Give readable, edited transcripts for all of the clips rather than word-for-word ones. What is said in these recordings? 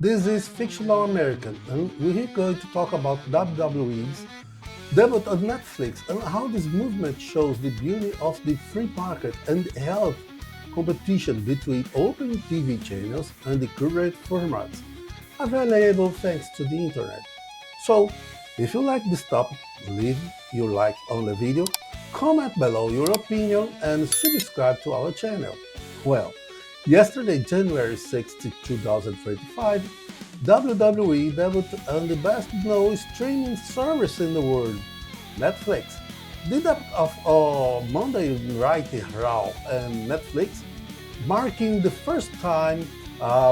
This is Fictional American, and we're going to talk about WWE's debut on Netflix and how this movement shows the beauty of the free market and the health competition between open TV channels and the current formats available thanks to the internet. So, if you like this topic, leave your like on the video, comment below your opinion, and subscribe to our channel. Well, yesterday, January 6, 2025, WWE debuted on the best known streaming service in the world, Netflix. The debut of Monday Night Raw and Netflix, marking the first time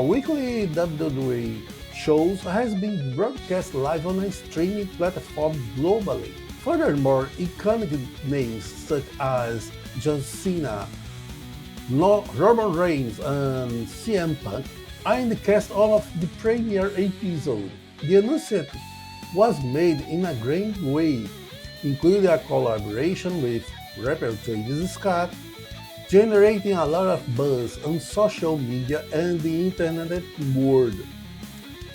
weekly WWE shows has been broadcast live on a streaming platform globally. Furthermore, iconic names such as John Cena, Roman Reigns, and CM Punk are in the cast of the premiere episode. The announcement was made in a grand way, including a collaboration with rapper Travis Scott, generating a lot of buzz on social media and the internet world.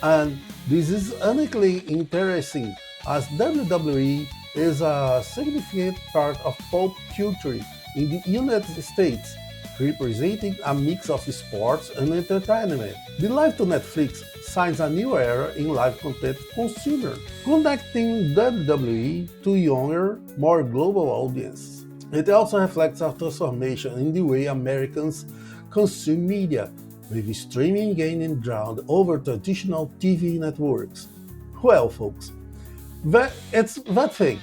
And this is uniquely interesting as WWE is a significant part of pop culture in the United States, representing a mix of sports and entertainment. The Live to Netflix signs a new era in live content consumer, connecting WWE to younger, more global audiences. It also reflects a transformation in the way Americans consume media, with streaming gaining ground over traditional TV networks. Well, folks, it's that thing.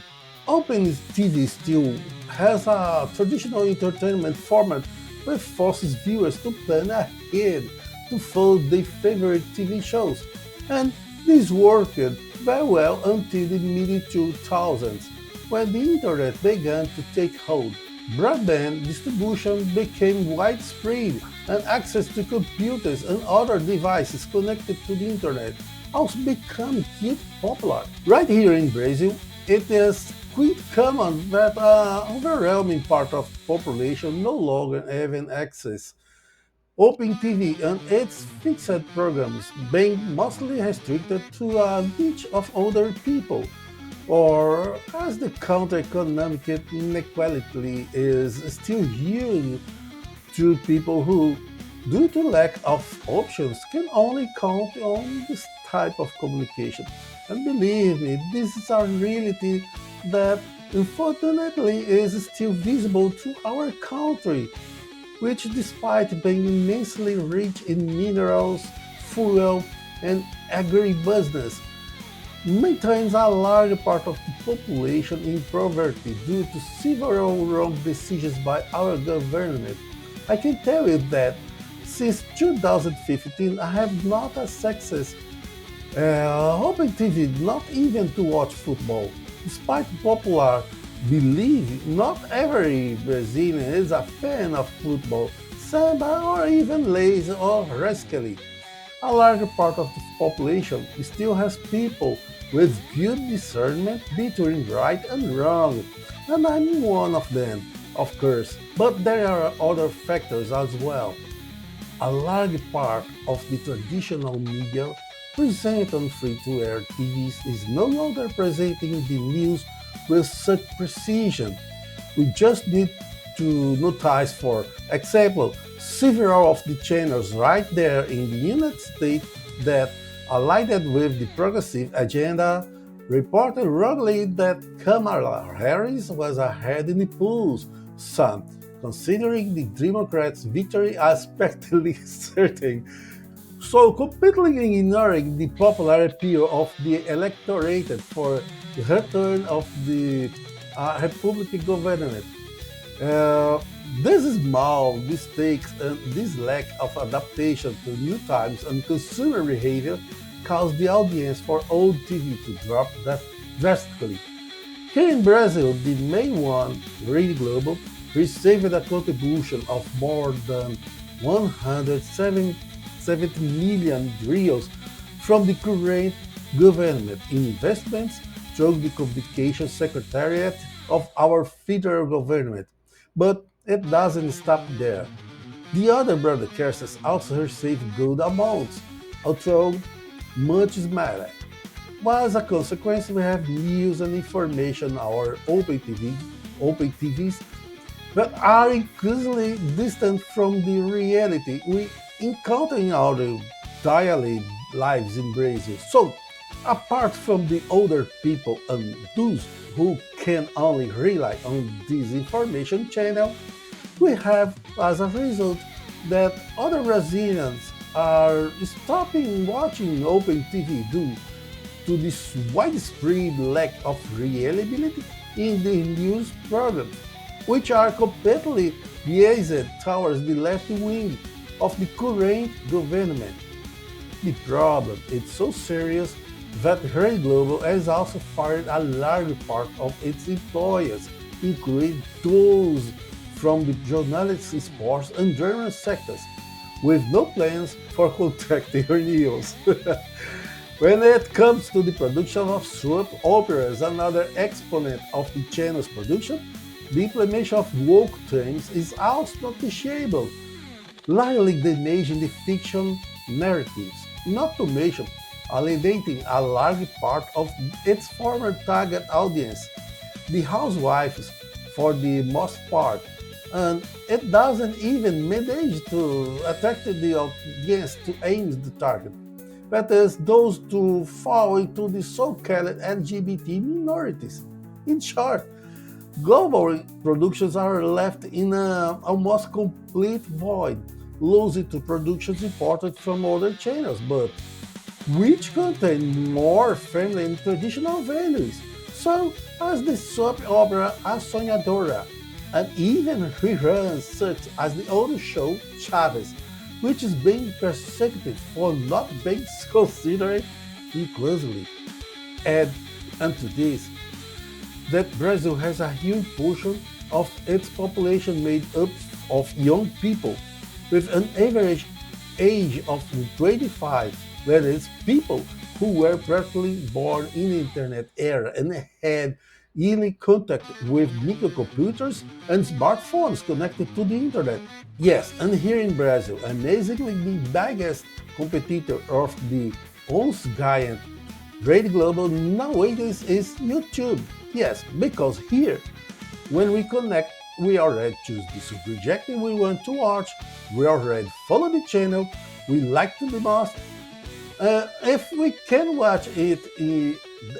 Open TV still has a traditional entertainment format which forces viewers to plan ahead to follow their favorite TV shows. And this worked very well until the mid 2000s, when the internet began to take hold. Broadband distribution became widespread, and access to computers and other devices connected to the internet also became quite popular. Right here in Brazil, it is quite common that an overwhelming part of the population no longer even access Open TV and its fixed programs being mostly restricted to a niche of older people, or as the country economic inequality is still huge to people who, due to lack of options, can only count on this type of communication. And believe me, this is a reality that unfortunately is still visible to our country, which, despite being immensely rich in minerals, fuel, and agribusiness, maintains a large part of the population in poverty due to several wrong decisions by our government. I can tell you that since 2015, I have not had success open TV, not even to watch football. Despite popular belief, not every Brazilian is a fan of football, samba, or even lazy or rascally. A larger part of the population still has people with good discernment between right and wrong, and I'm one of them, of course. But there are other factors as well. A large part of the traditional media present on free-to-air TVs is no longer presenting the news with such precision. We just need to notice, for example, several of the channels right there in the United States that aligned with the progressive agenda reported wrongly that Kamala Harris was ahead in the polls, some considering the Democrats' victory as practically certain. So, completely ignoring the popular appeal of the electorate for the return of the Republican government. Uh, these small mistakes and this lack of adaptation to new times and consumer behavior caused the audience for old TV to drop drastically. Here in Brazil, the main one, Rede Globo, received a contribution of more than 170 million reais from the current government in investments through the Communication Secretariat of our federal government. But it doesn't stop there. The other broadcasters also receive good amounts, although much smaller. But as a consequence, we have news and information our open TVs that are increasingly distant from the reality we encounter in our daily lives in Brazil. So, apart from the older people and those who can only rely on this information channel, we have, as a result, that other Brazilians are stopping watching open TV due to this widespread lack of reliability in the news programs, which are completely biased towards the left wing of the current government. The problem is so serious that Red Global has also fired a large part of its employees, including those from the journalistic, sports, and journal sectors, with no plans for contracting renewals. When it comes to the production of soap operas, another exponent of the channel's production, the implementation of woke themes is also noticeable, likely damaging the fiction narratives, not to mention alienating a large part of its former target audience, the housewives for the most part, and it doesn't even manage to attract the audience to aim the target. That is, those to fall into the so-called LGBT minorities. In short, global productions are left in an almost complete void, losing to productions imported from other channels, but which contain more family and traditional values, so as the soap opera A Sonhadora, and even reruns such as the old show Chaves, which is being persecuted for not being considered inclusively. Add unto this that Brazil has a huge portion of its population made up of young people with an average age of 25, that is, people who were practically born in the internet era and had yearly contact with microcomputers and smartphones connected to the internet. Yes, and here in Brazil, amazingly the biggest competitor of the once giant Rede Global nowadays is YouTube. Yes, because here, when we connect, we already choose the subject we want to watch, we already follow the channel, we like to the most. If we can watch it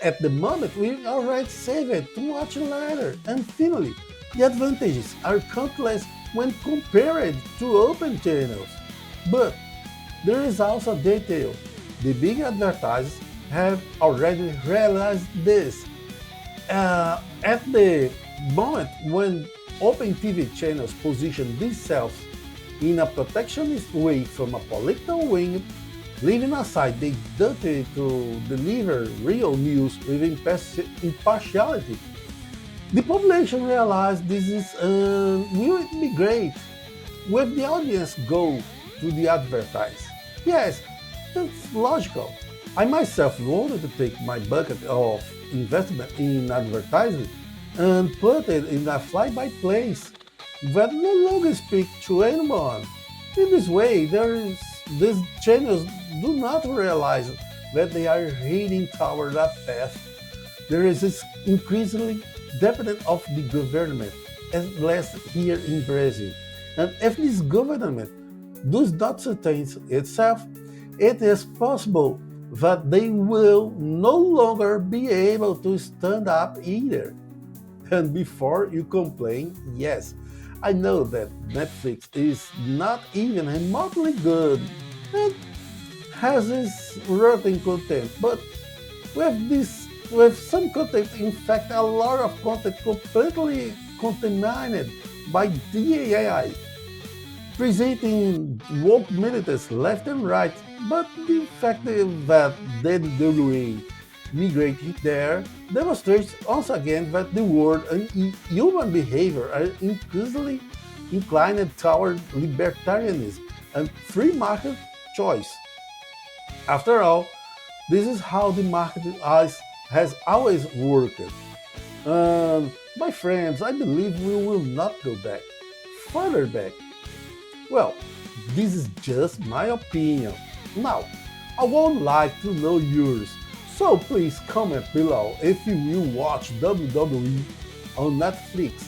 at the moment, we already save it to watch later. And finally, the advantages are countless when compared to open channels. But there is also detail. The big advertisers have already realized this. At the moment when open TV channels position themselves in a protectionist way from a political wing, leaving aside the duty to deliver real news with impartiality, the population realized this is will it be great with the audience go to the advertise. Yes, that's logical. I myself wanted to take my bucket of investment in advertising and put it in a fly-by-place that no longer speak to anyone. In this way, these channels do not realize that they are heading toward that path. There is this increasingly dependent of the government, at least here in Brazil. And if this government does not sustain itself, it is possible that they will no longer be able to stand up either. And before you complain, yes, I know that Netflix is not even remotely good and has this rotten content, but with some content, in fact, a lot of content completely contaminated by the AI, presenting woke militants left and right, but the fact that the WWE migrated there demonstrates once again that the world and human behavior are increasingly inclined toward libertarianism and free market choice. After all, this is how the market has always worked. My friends, I believe we will not go back, further back. Well, this is just my opinion. Now, I would like to know yours, so please comment below if you will watch WWE on Netflix.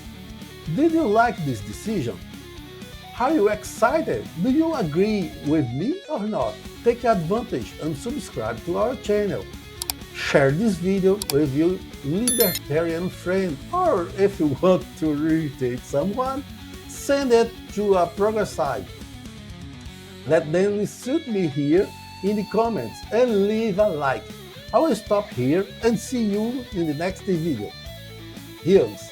Did you like this decision? Are you excited? Do you agree with me or not? Take advantage and subscribe to our channel. Share this video with your libertarian friend, or if you want to irritate someone, send it to a progress site. Let them insult me here in the comments and leave a like. I will stop here and see you in the next video. Here's